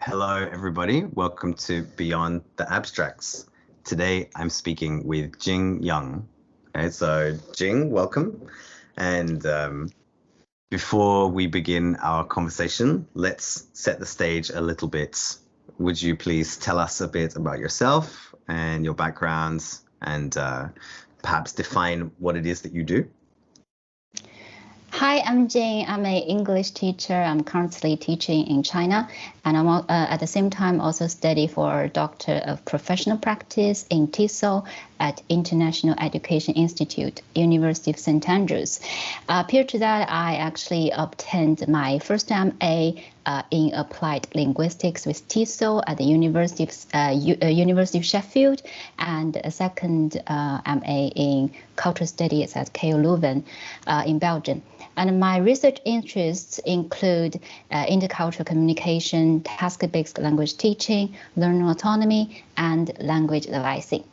Hello, everybody. Welcome to Beyond the Abstracts. Today, I'm speaking with Jing Yun. Okay, so Jing, welcome. And before we begin our conversation, let's set the stage a little bit. Would you please tell us a bit about yourself and your backgrounds and perhaps define what it is that you do? Hi, I'm Jing. I'm an English teacher. I'm currently teaching in China, and I'm at the same time also study for Doctor of Professional Practice in TESOL at International Education Institute, University of St. Andrews. Prior to that, I actually obtained my first MA in Applied Linguistics with TESOL at the University of Sheffield, and a second MA in Cultural Studies at KU Leuven in Belgium. And my research interests include intercultural communication, task-based language teaching, learning autonomy, and language advising.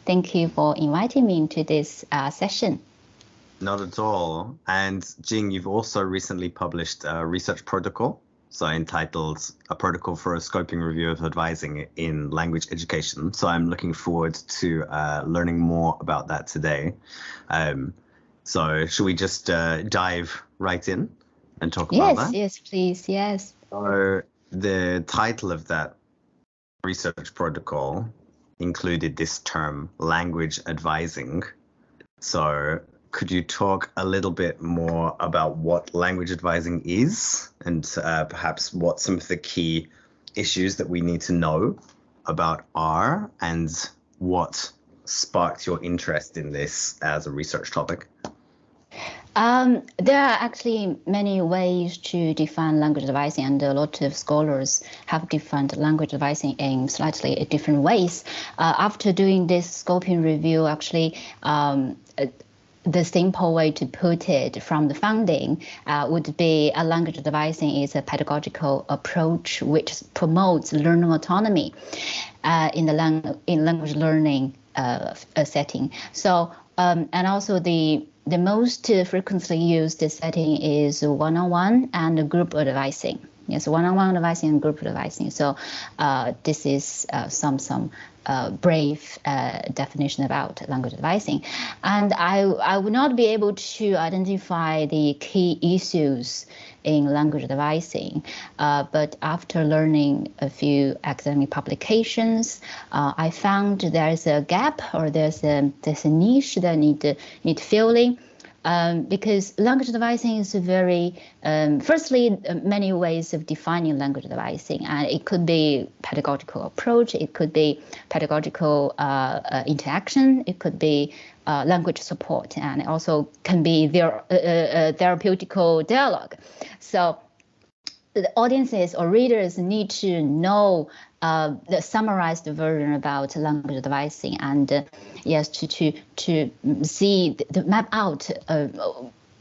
Thank you for inviting me into this session. Not at all. And Jing, you've also recently published a research protocol, so entitled A Protocol for a Scoping Review of Advising in Language Education. So I'm looking forward to learning more about that today. So should we just dive right in and talk about that? Yes, please, yes. So the title of that research protocol included this term, language advising. So could you talk a little bit more about what language advising is and perhaps what some of the key issues that we need to know about are and what sparked your interest in this as a research topic? There are actually many ways to define language advising, and a lot of scholars have defined language advising in slightly different ways. After doing this scoping review, actually, the simple way to put it from the founding would be a language advising is a pedagogical approach which promotes learning autonomy in language learning setting. So, and also the most frequently used setting is one-on-one and group advising. Yes, one-on-one advising and group advising. So this is some brave definition about language advising. And I would not be able to identify the key issues in language advising, but after learning a few academic publications, I found there's a gap or there's a niche that need filling. Because language advising is very, firstly, many ways of defining language advising, and it could be pedagogical approach, it could be pedagogical interaction, it could be language support, and it also can be their therapeutical dialogue. So the audiences or readers need to know the summarized version about language advising, and yes, to see the map out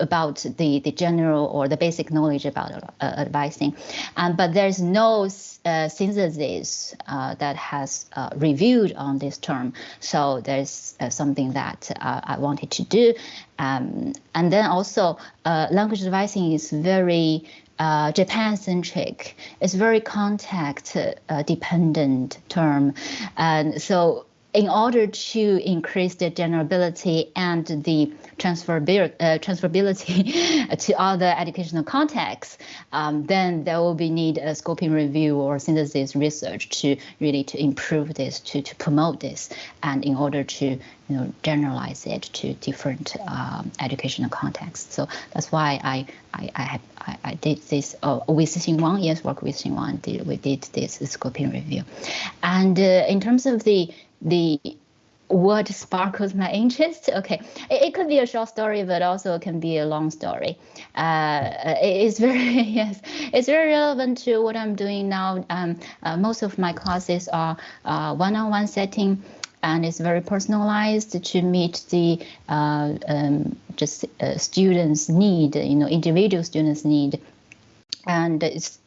about the general or the basic knowledge about advising, but there's no synthesis that has reviewed on this term. So there's something that I wanted to do, and then also language advising is very Japan-centric. It's very context-dependent term, and so in order to increase the generability and the transferability to other educational contexts, then there will be need a scoping review or synthesis research to really to improve this, to promote this, and in order to generalize it to different educational contexts. So that's why I did this with Xing Wang. Yes, work with Xing Wang. We did this scoping review, and in terms of the what sparkles my interest. Okay, it could be a short story, but also it can be a long story. It's very it's very relevant to what I'm doing now. Most of my classes are one-on-one setting, and it's very personalized to meet the students' need, individual students' need, and it's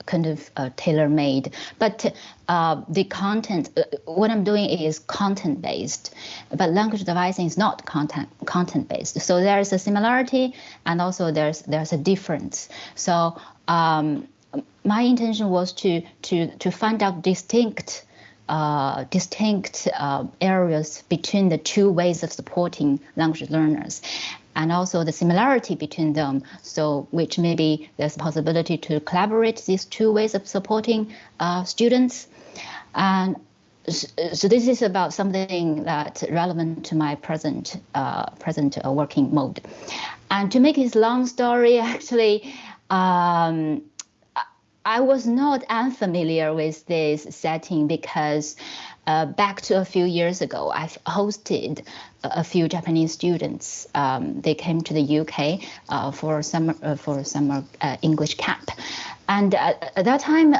kind of tailor-made. But the content, what I'm doing is content-based, but language advising is not content-based. So there's a similarity, and also there's a difference. So my intention was to find out distinct areas between the two ways of supporting language learners, and also the similarity between them. So, which maybe there's a possibility to collaborate these two ways of supporting students. And so this is about something that's relevant to my present working mode. And to make it long story, actually, I was not unfamiliar with this setting because back to a few years ago, I've hosted a few Japanese students. They came to the UK for summer English camp. And at that time,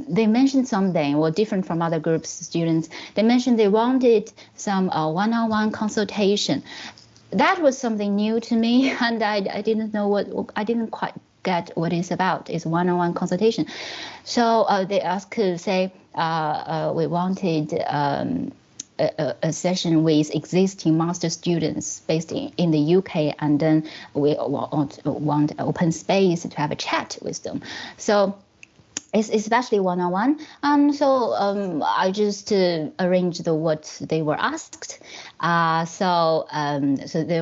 they mentioned something, well, different from other groups students. They mentioned they wanted some one-on-one consultation. That was something new to me, and I didn't know I didn't quite get what it's about. It's one-on-one consultation. So they asked to say we wanted a session with existing master students based in the UK, and then we want open space to have a chat with them. So it's especially one-on-one. So I just arranged what they were asked. So they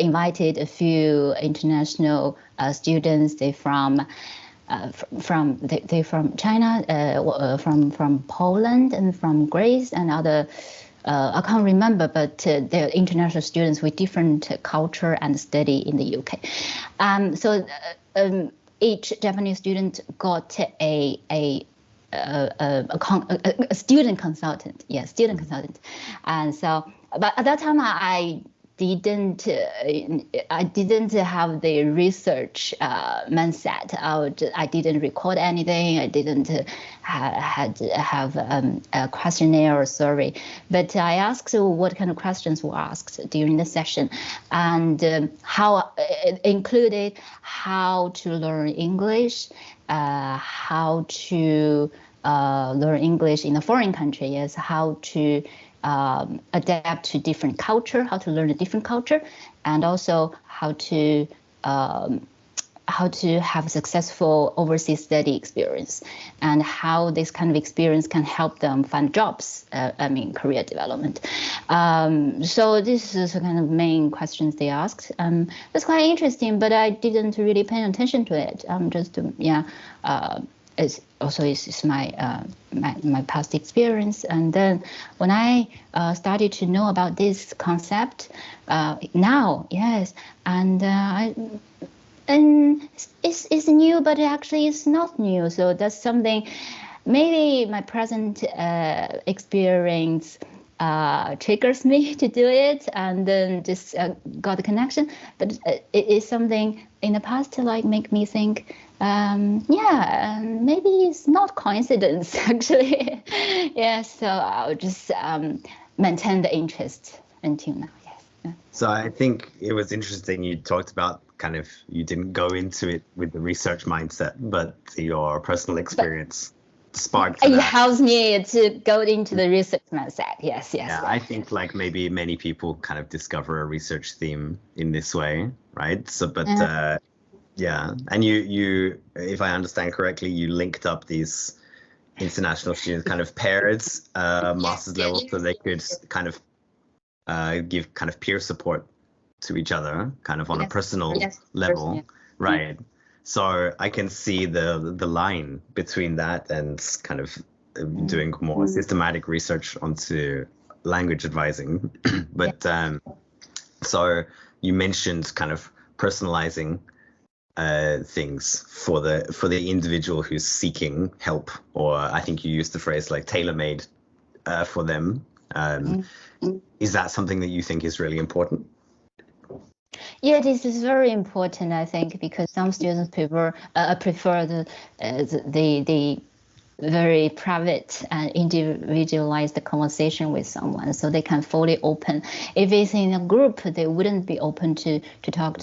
invited a few international students. They're from China, from Poland, and from Greece, and other. I can't remember, but they're international students with different culture and study in the UK. So each Japanese student got a student consultant. Yeah, student consultant. And so, but at that time I didn't have the research mindset. I didn't record anything. I didn't have a questionnaire or survey. But I asked what kind of questions were asked during the session, and how it included how to learn English, how to learn English in a foreign country. Yes, how to adapt to different culture, how to learn a different culture, and also how to have successful overseas study experience, and how this kind of experience can help them find jobs, career development. So this is the kind of main questions they asked. It's quite interesting, but I didn't really pay attention to it. It's my past experience, and then when I started to know about this concept now, yes, and it's new, but actually it's not new. So that's something. Maybe my present experience triggers me to do it, and then just got the connection. But it is something in the past to make me think. Maybe it's not coincidence actually. So I'll just maintain the interest until now. Yes. So I think it was interesting you talked about you didn't go into it with the research mindset, but your personal experience sparked that. It helps me to go into the research mindset. Yes. Yeah, I think maybe many people discover a research theme in this way, right? So, but and you, if I understand correctly, you linked up these international students, paired master's level, so they could give peer support to each other, on a personal level, right? So I can see the line between that and doing more systematic research onto language advising. But so you mentioned personalizing things for the individual who's seeking help, or I think you used the phrase tailor-made for them. Is that something that you think is really important? Yeah, this is very important, I think, because some students prefer the very private and individualized conversation with someone, so they can fully open. If it's in a group, they wouldn't be open to talk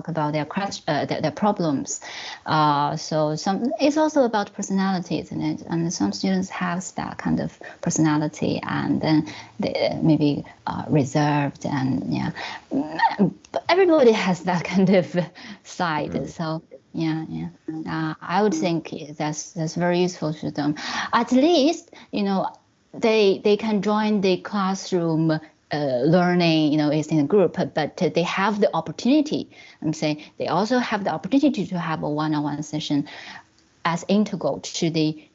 about their problems. So it's also about personality, isn't it? And some students have that kind of personality, and then they maybe reserved, and but everybody has that kind of side. So I would think that's very useful to them. At least, they can join the classroom learning, is in a group, but they have the opportunity. I'm saying they also have the opportunity to have a one-on-one session as integral to the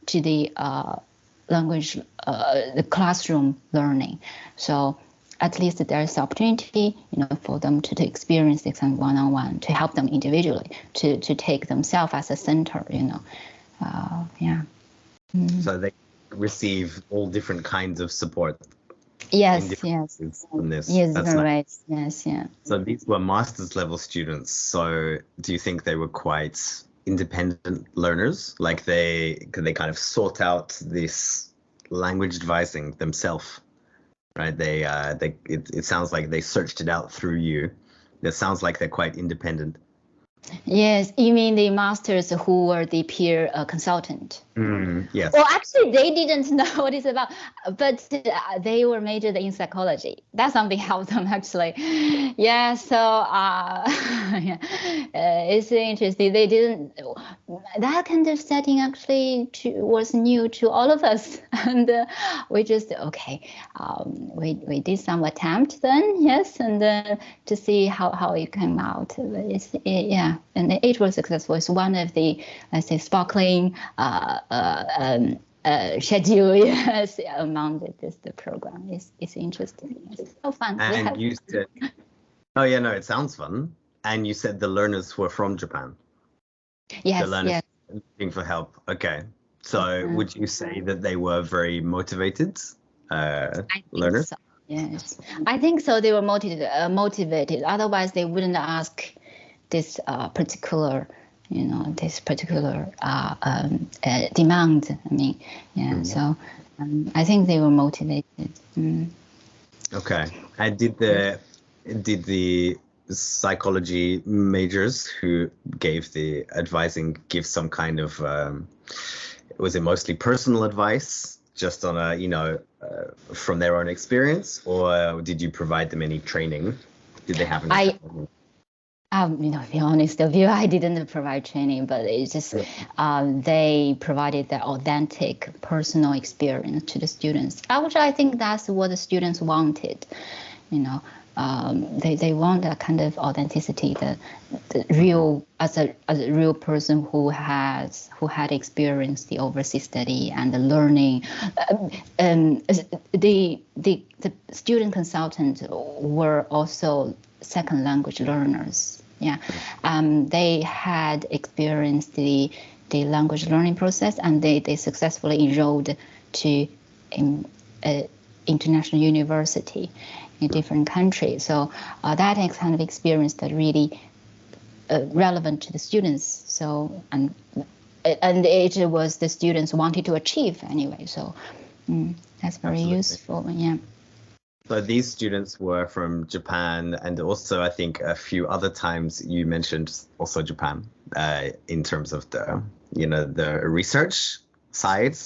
language, the classroom learning. So at least there's opportunity, for them to experience this one-on-one, to help them individually, to take themselves as a center, So they receive all different kinds of support. Yes. From this. Yes, That's right. Nice. Yes, yeah. So these were master's level students. So do you think they were quite independent learners? Like they kind of sought out this language advising themselves, right? It sounds like they searched it out through you. It sounds like they're quite independent. Yes, you mean the masters who were the peer consultant? Yes. Well, actually, they didn't know what it's about, but they were majored in psychology. That's something helped them, actually. Yeah, so it's interesting. They didn't. That kind of setting actually was new to all of us, and we just we did some attempt then, yes, and to see how it came out. And it was successful. It's one of the, let's say, sparkling schedule, yes, among the program. It's interesting. It's so fun. And you said, oh yeah, no, it sounds fun. And you said the learners were from Japan. Yes, the learners looking for help. Okay, so would you say that they were very motivated learners? So. Yes, I think so. They were motivated. Otherwise, they wouldn't ask this particular, demand. I mean, So I think they were motivated. Okay. And did the psychology majors who gave the advising give some kind of was it mostly personal advice, just on a from their own experience, or did you provide them any training? Did they have any training? To be honest with you, I didn't provide training, but it's just they provided their authentic personal experience to the students, which I think that's what the students wanted. They want that kind of authenticity, the real as a real person who had experienced the overseas study and the learning. The student consultants were also second language learners. Yeah, they had experienced the language learning process, and they successfully enrolled to international university in different countries. So that kind of experience that really relevant to the students. So and it was the students wanted to achieve anyway. So that's very Absolutely. useful. Yeah. So these students were from Japan, and also I think a few other times you mentioned also Japan in terms of the the research side,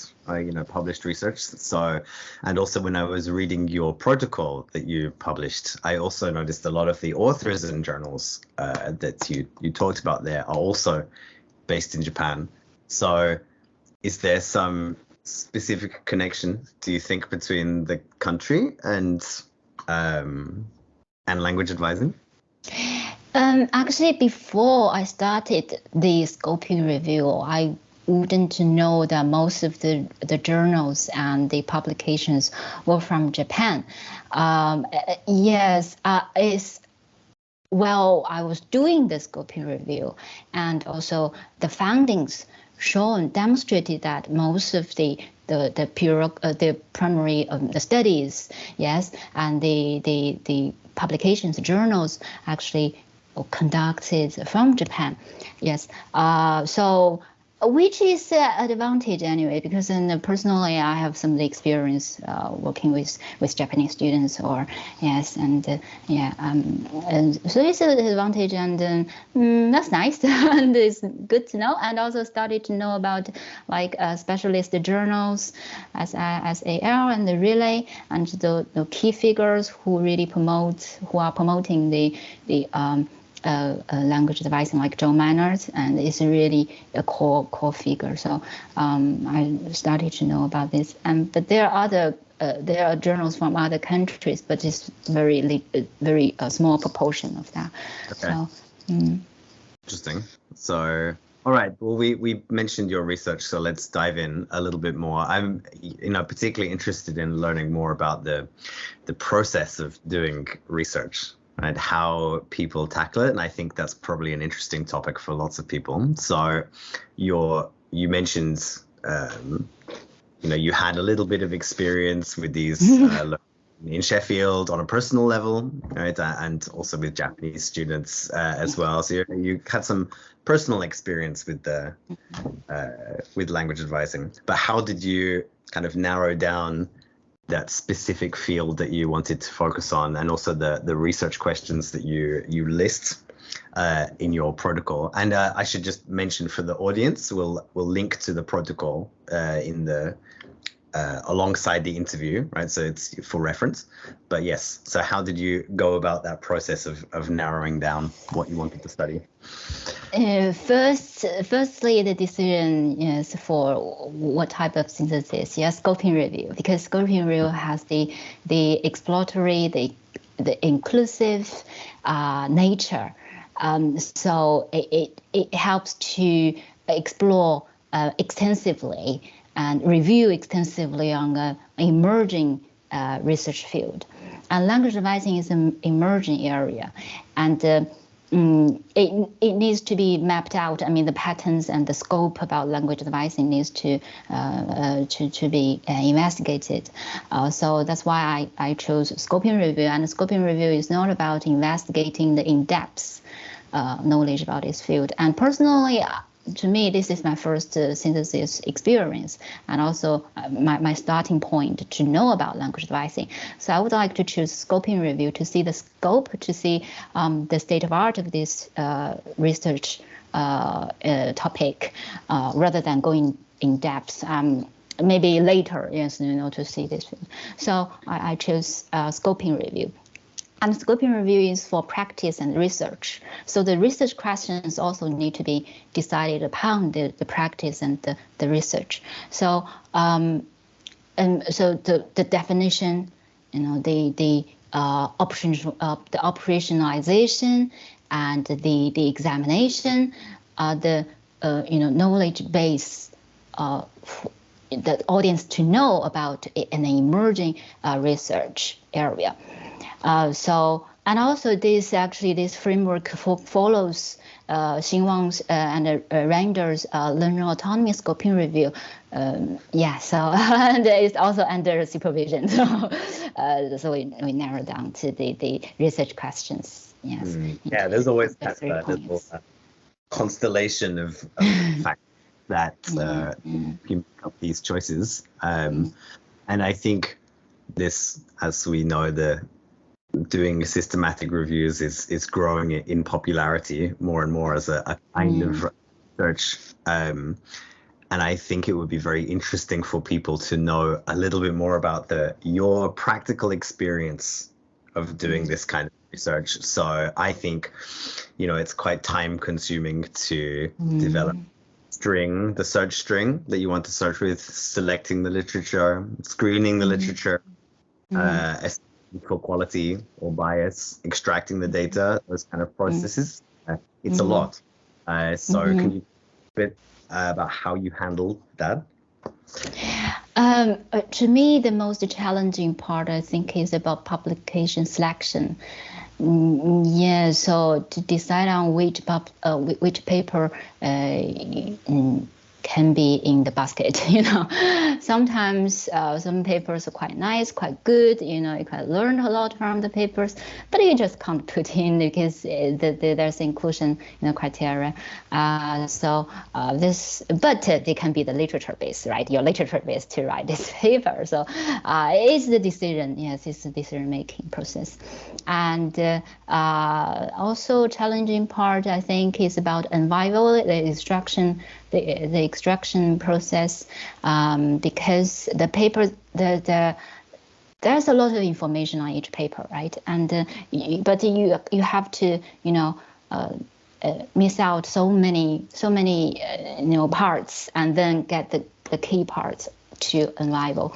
published research. So, and also when I was reading your protocol that you published, I also noticed a lot of the authors and journals that you talked about there are also based in Japan. So is there some specific connection, do you think, between the country and language advising? Actually, before I started the scoping review, I wouldn't know that most of the journals and the publications were from Japan. Yes, I was doing the scoping review, and also the findings demonstrated that most of the primary the studies, yes, and the publications, journals actually conducted from Japan, yes. So which is an advantage anyway, because personally I have some experience working with Japanese students, or yes, and and so it's an advantage, and that's nice and it's good to know. And also started to know about like specialist journals as AL and the Relay, and the key figures who really are promoting the language devising like John Maynard, and it's really a core figure. So I started to know about this. But there are journals from other countries, but it's very small proportion of that. Okay. So, Interesting. So, all right. Well, we mentioned your research, so let's dive in a little bit more. I'm, particularly interested in learning more about the process of doing research, right? How people tackle it, and I think that's probably an interesting topic for lots of people. So, you mentioned, you had a little bit of experience with these in Sheffield on a personal level, right, and also with Japanese students as well. So you had some personal experience with with language advising. But how did you kind of narrow down that specific field that you wanted to focus on, and also the research questions that you list in your protocol? And I should just mention for the audience, we'll link to the protocol in the alongside the interview, right? So it's for reference. But yes, so how did you go about that process of narrowing down what you wanted to study? Firstly, the decision is for what type of synthesis. Yes, scoping review, because scoping review has the exploratory, the inclusive nature. So it helps to explore extensively and review extensively on an emerging research field. And language advising is an emerging area, and it needs to be mapped out. I mean, the patterns and the scope about language advising needs to be investigated. So that's why I chose scoping review. And scoping review is not about investigating the in-depth knowledge about this field. And personally, to me, this is my first synthesis experience, and also my starting point to know about language advising. So I would like to choose scoping review to see the scope, to see the state of art of this research topic, rather than going in depth. Maybe later, yes, to see this. So I chose scoping review. And scoping review is for practice and research. So the research questions also need to be decided upon the practice and the research. So so the definition, the operationalization and the examination, the knowledge base, the audience to know about an emerging research area. And also this framework follows Xinwang's and Rander's learner autonomy scoping review. So and it's also under supervision. So we narrow down to the research questions. Yes. Yeah, there's always that little constellation of factors that you make up these choices. And I think this, as we know, doing systematic reviews is growing in popularity more and more as a kind of research. And I think it would be very interesting for people to know a little bit more about your practical experience of doing this kind of research. So I think, it's quite time consuming to develop the search string that you want to search with, selecting the literature, screening the literature, for quality or bias, extracting the data, those kind of processes. It's a lot. So can you a bit about how you handle that? To me, the most challenging part, I think, is about publication selection. So to decide on which paper can be in the basket, Sometimes some papers are quite nice, quite good, you can learn a lot from the papers, but you just can't put in because there's inclusion, criteria. But they can be the literature base, right? Your literature base to write this paper. So it's the decision, it's the decision-making process. And also challenging part, I think, is about unviable, the extraction process, because the paper, there's a lot of information on each paper, right? And but you have to miss out so many parts, and then get the key parts to unravel,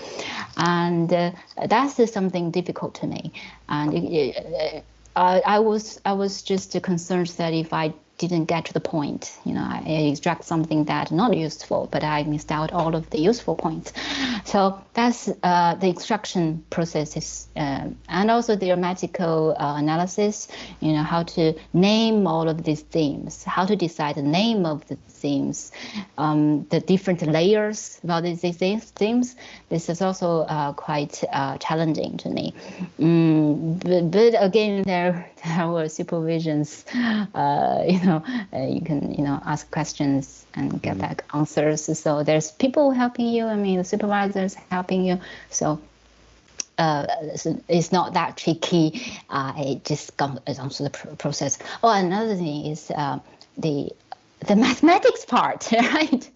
and that's something difficult to me. And I was just concerned that if I didn't get to the point, I extract something that not useful, but I missed out all of the useful points. So that's the extraction processes, and also the grammatical analysis, how to name all of these themes, how to decide the name of the themes, the different layers about these themes. This is also quite challenging to me. But again, there were supervisions, you can, ask questions and get back answers. So there's people helping you. I mean, the supervisors helping you. So it's not that tricky. It just comes onto the process. Oh, another thing is the mathematics part, right?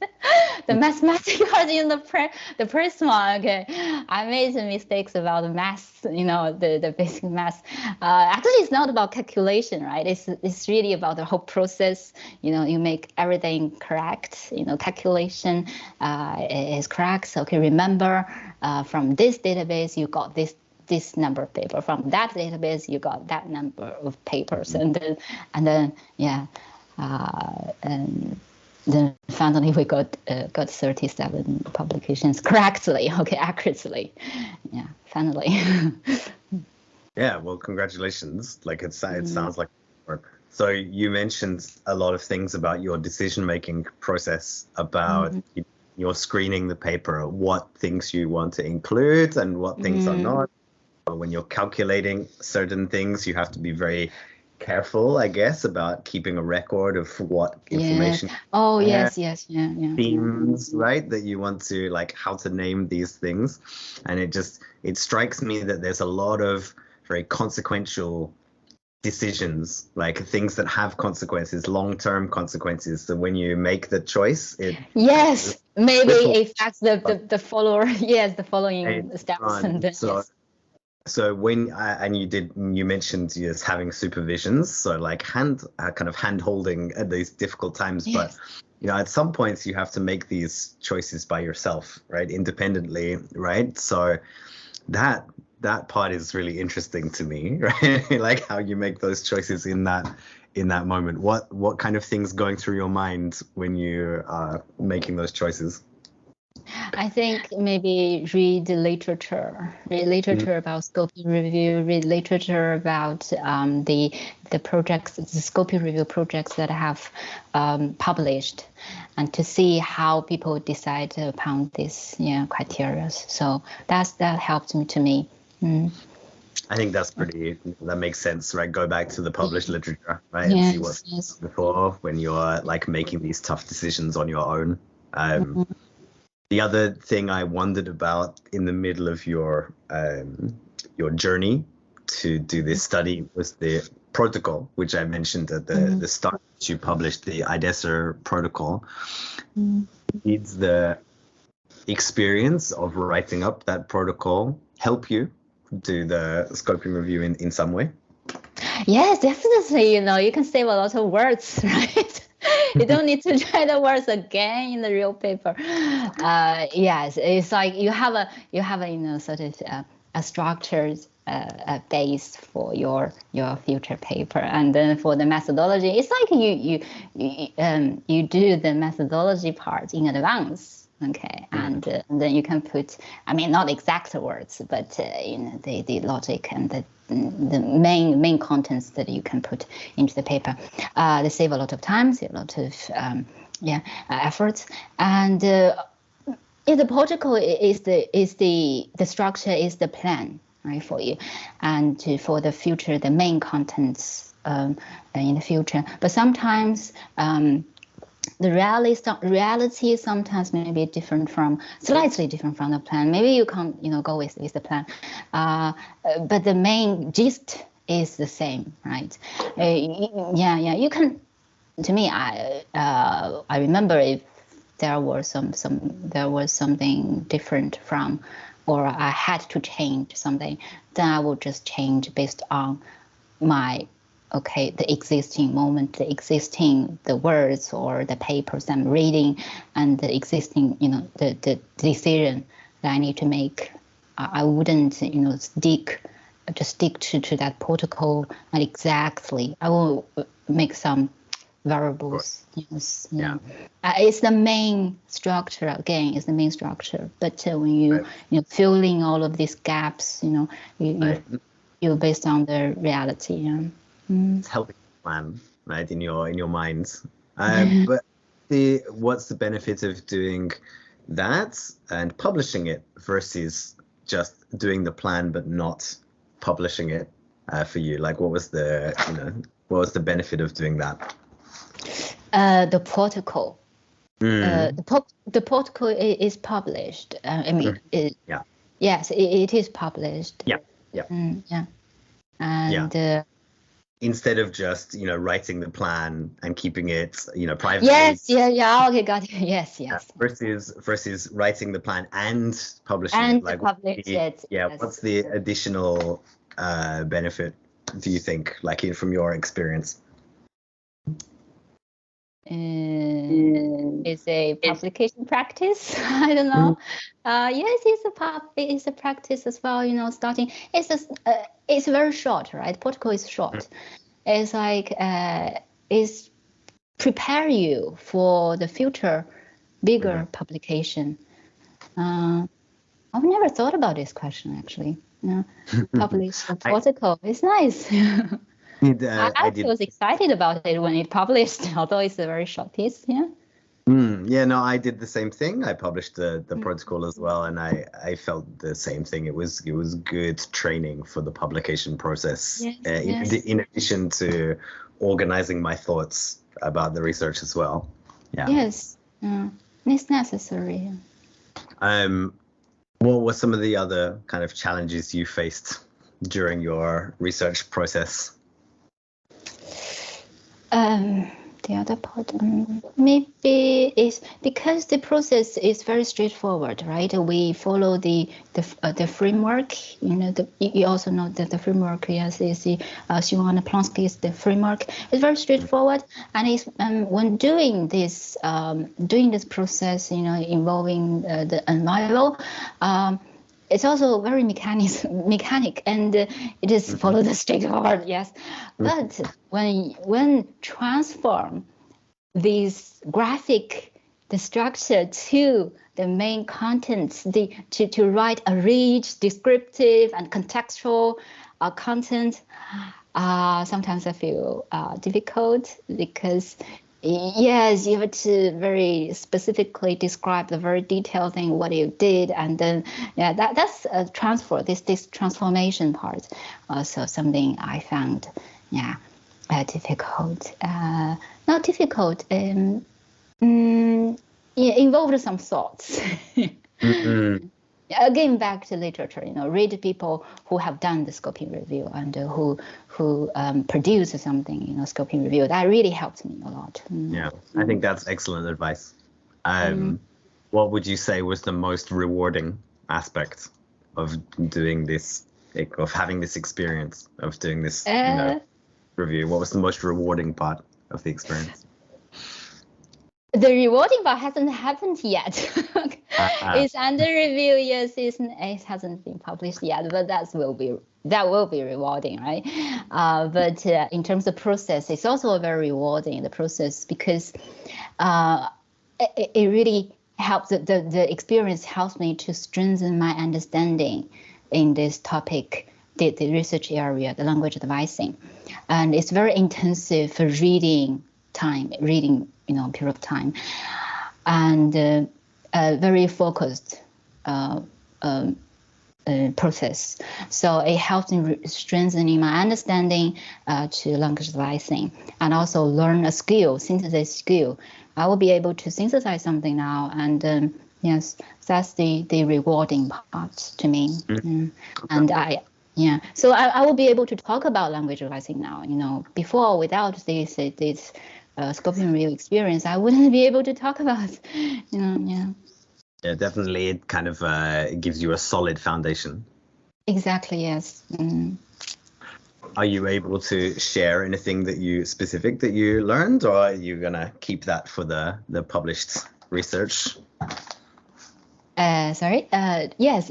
The mathematics part in the first one. Okay, I made some mistakes about the math, the basic math. Actually, it's not about calculation, right? It's really about the whole process. You make everything correct. Calculation is correct. So, okay, remember from this database you got this number of paper. From that database you got that number of papers, and then and then finally we got 37 publications correctly, accurately. Yeah, finally. Yeah, well, congratulations. Like it sounds like work. So you mentioned a lot of things about your decision-making process, about your screening the paper, what things you want to include and what things are not. When you're calculating certain things, you have to be very careful, I guess, about keeping a record of what information. Oh, yes, yeah. Themes, right? That you want to, like, how to name these things. And it strikes me that there's a lot of very consequential decisions, like things that have consequences, long-term consequences. So when you make the choice, maybe it affects the follower. Yes, the following steps. And then, So when you mentioned just having supervisions, so like kind of hand holding at these difficult times, but at some points you have to make these choices by yourself, right, independently, right? So that part is really interesting to me, right? Like how you make those choices in that moment. What kind of things going through your mind when you are making those choices? I think maybe read literature about scoping review, read literature about the projects, the scoping review projects that have published, and to see how people decide upon this criteria. So that helped to me. I think that makes sense, right? Go back to the published literature, right? And see what's before when you're like making these tough decisions on your own. The other thing I wondered about in the middle of your journey to do this study was the protocol, which I mentioned at the start. You published the IDESER protocol. Needs the experience of writing up that protocol help you do the scoping review in some way? Yes, definitely. You can save a lot of words, right? You don't need to try the words again in the real paper. Yes, it's like you have a sort of a structured base for your future paper, and then for the methodology, it's like you do the methodology part in advance. Okay, and then you can put, I mean, not exact words, but the logic and the main contents that you can put into the paper. They save a lot of time, save a lot of efforts, and the protocol is the structure, is the plan, right, for you, and for the future, the main contents in the future. But sometimes the reality sometimes may be slightly different from the plan. Maybe you can't, go with the plan, but the main gist is the same, right? You can. To me, I remember if there was something different from, or I had to change something, then I would just change based on my okay, the existing moment, the words or the papers I'm reading, and the existing, the decision that I need to make. I wouldn't, stick to that protocol and exactly. I will make some variables. Yes, yeah. It's the main structure again. It's the main structure. But when you filling all of these gaps, you're based on the reality. Yeah. It's helping plan, right, in your minds. But what's the benefit of doing that and publishing it versus just doing the plan but not publishing it for you? Like, what was the benefit of doing that? The protocol. The protocol is published. Yes, it is published. Yeah. And instead of just writing the plan and keeping it privately. Yes, yeah. Okay, got it. Yes. Versus writing the plan and publishing and it. Like, publish it. Yeah. Yes. What's the additional benefit, do you think, like from your experience? It's a publication practice. I don't know. Yes, it's a practice as well. Starting. It's very short, right? Protocol is short. It's like it's prepare you for the future bigger publication. I've never thought about this question actually. Publish a protocol. It's nice. I was excited about it when it published, although it's a very short piece. Yeah. No, I did the same thing. I published the protocol as well, and I felt the same thing. It was good training for the publication process. In addition to organizing my thoughts about the research as well. Yeah. Yes, it's necessary. What were some of the other kind of challenges you faced during your research process? The other part maybe is because the process is very straightforward, right? We follow the framework. You also know that the framework, yes, is the Plonsky is the framework. It's very straightforward, and it's when doing this process, involving the arrival. It's also very mechanic, and it is follow the straightforward, yes. But when transform this graphic, the structure to the main contents, to write a rich, descriptive, and contextual content, sometimes I feel difficult because. Yes, you have to very specifically describe the very detailed thing, what you did, and then that's a transfer. This transformation part, also something I found, difficult. Not difficult. Involved some thoughts. Again, back to literature. Read people who have done the scoping review and who produce something. Scoping review that really helped me a lot. Yeah, I think that's excellent advice. What would you say was the most rewarding aspect of doing this, of having this experience of doing this review? What was the most rewarding part of the experience? The rewarding part hasn't happened yet. It's under review. Yes, it hasn't been published yet, but that will be rewarding, right? But in terms of process, it's also very rewarding in the process because it really helps. The experience helps me to strengthen my understanding in this topic, the research area, the language advising, and it's very intensive reading period of time, and very focused process. So it helps in strengthening my understanding to language advising, and also learn a skill, synthesis skill. I will be able to synthesize something now, and yes, that's the rewarding part to me. And so I will be able to talk about language advising now. Before, without this scoping review experience, I wouldn't be able to talk about, Yeah, definitely. It kind of gives you a solid foundation. Exactly, yes. are you able to share anything that you learned, or are you gonna keep that for the published research? Sorry. Yes.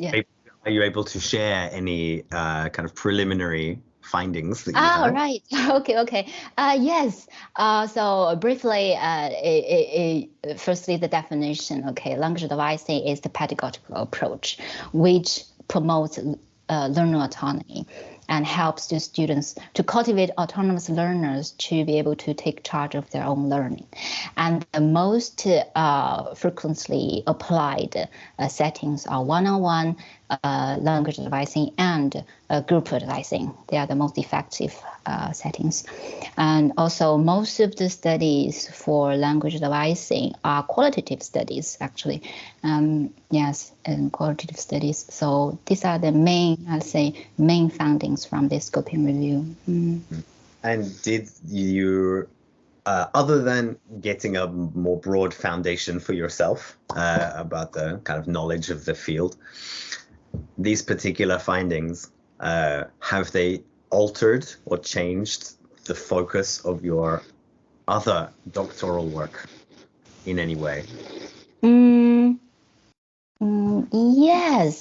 Are you able to share any kind of preliminary findings that you Oh, had? right. Okay. Yes. So briefly, firstly, the definition. Okay, language devising is the pedagogical approach, which promotes learner autonomy and helps the students to cultivate autonomous learners to be able to take charge of their own learning. And the most frequently applied settings are one-on-one language devising and group devising. They are the most effective settings. And also most of the studies for language devising are qualitative studies, actually. Yes, and qualitative studies. So these are the main findings from this scoping review. And did you, other than getting a more broad foundation for yourself about the kind of knowledge of the field, these particular findings, have they altered or changed the focus of your other doctoral work in any way?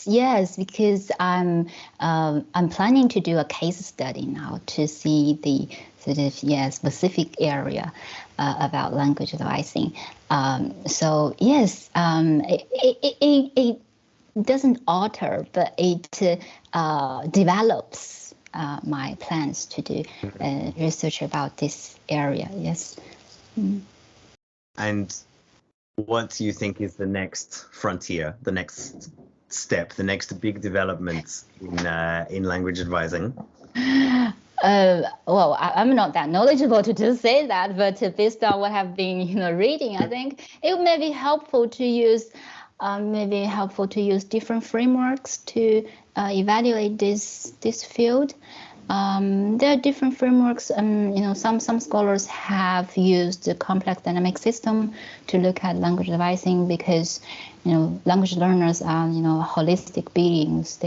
Yes, because I'm planning to do a case study now to see the sort of specific area about language devising. So yes, it doesn't alter, but it develops my plans to do research about this area. Yes. And what do you think is the next frontier, the next step, the next big development in language advising? Well, I'm not that knowledgeable to just say that, but based on what I've been reading, I think it may be helpful to use different frameworks to evaluate this field. There are different frameworks. Some scholars have used the complex dynamic system to look at language devising because, language learners are, holistic beings.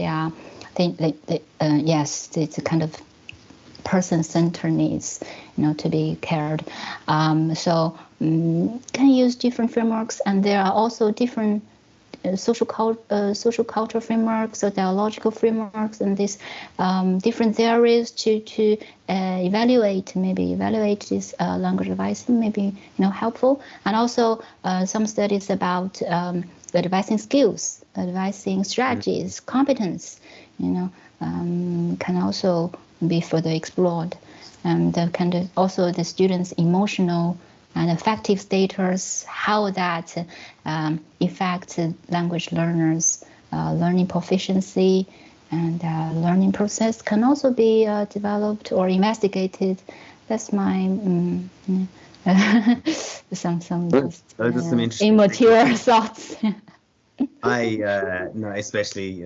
It's a kind of person-centered needs, to be cared. So can use different frameworks, and there are also different social cultural frameworks or dialogical frameworks, and these different theories to evaluate this language devising may be helpful. And also some studies about advising skills, advising strategies, competence, can also be further explored, and also the students' emotional and affective status, how that affects language learners' learning proficiency and learning process can also be developed or investigated. That's my some immature thoughts. I no, especially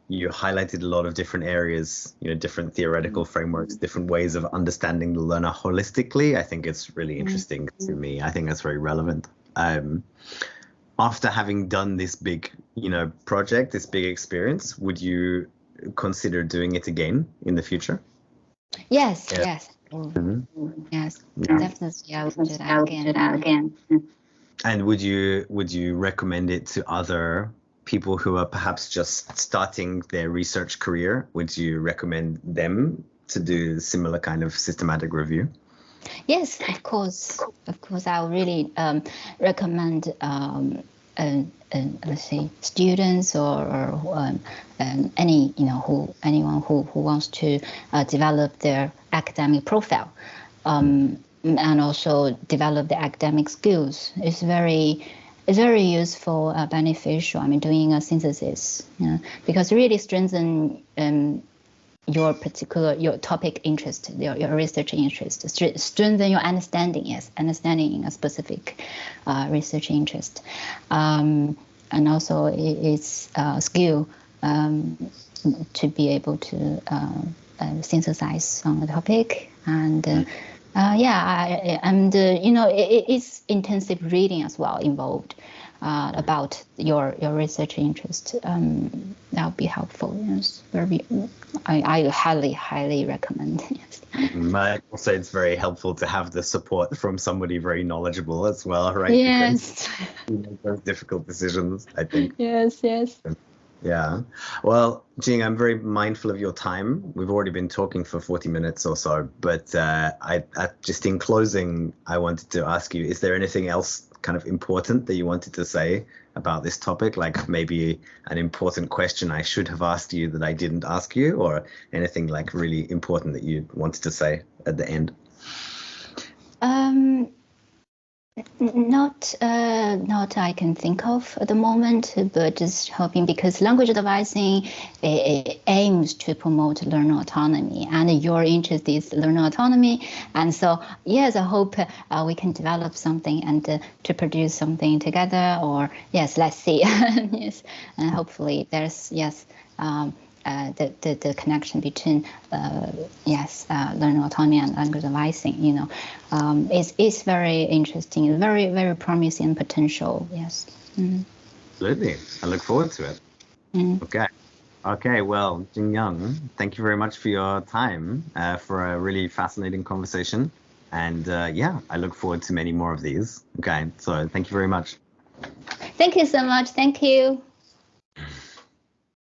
you highlighted a lot of different areas, different theoretical frameworks, different ways of understanding the learner holistically. I think it's really interesting to me. I think that's very relevant. After having done this big, project, this big experience, would you consider doing it again in the future? Yes. Yes, definitely. I would do that again. And would you recommend it to other people who are perhaps just starting their research career? Would you recommend them to do similar kind of systematic review? Yes, of course. I would really recommend let's say students or anyone who wants to develop their academic profile and also develop the academic skills. It's very useful, beneficial. Doing a synthesis, because it really strengthen your topic interest, your research interest, strengthen your understanding in a specific research interest, and also it's a skill to be able to synthesize on the topic and And it's intensive reading as well involved about your research interest. That would be helpful. Yes, I highly recommend. Yes. Also, it's very helpful to have the support from somebody very knowledgeable as well, right? Yes. Because you make those difficult decisions, I think. Yes. Yeah. Well, Jing, I'm very mindful of your time. We've already been talking for 40 minutes or so, but just in closing, I wanted to ask you, is there anything else kind of important that you wanted to say about this topic? Like maybe an important question I should have asked you that I didn't ask you, or anything like really important that you wanted to say at the end? Not I can think of at the moment, but just hoping, because language advising aims to promote learner autonomy, and your interest is learner autonomy, and so yes, I hope we can develop something and to produce something together, or yes, let's see. Yes, and hopefully there's the connection between learner autonomy and language advising, is very interesting, very, very promising potential. Yes. Absolutely. I look forward to it. Okay. Well, Jing Yun, thank you very much for your time, for a really fascinating conversation. And I look forward to many more of these. Okay. So thank you very much. Thank you so much. Thank you.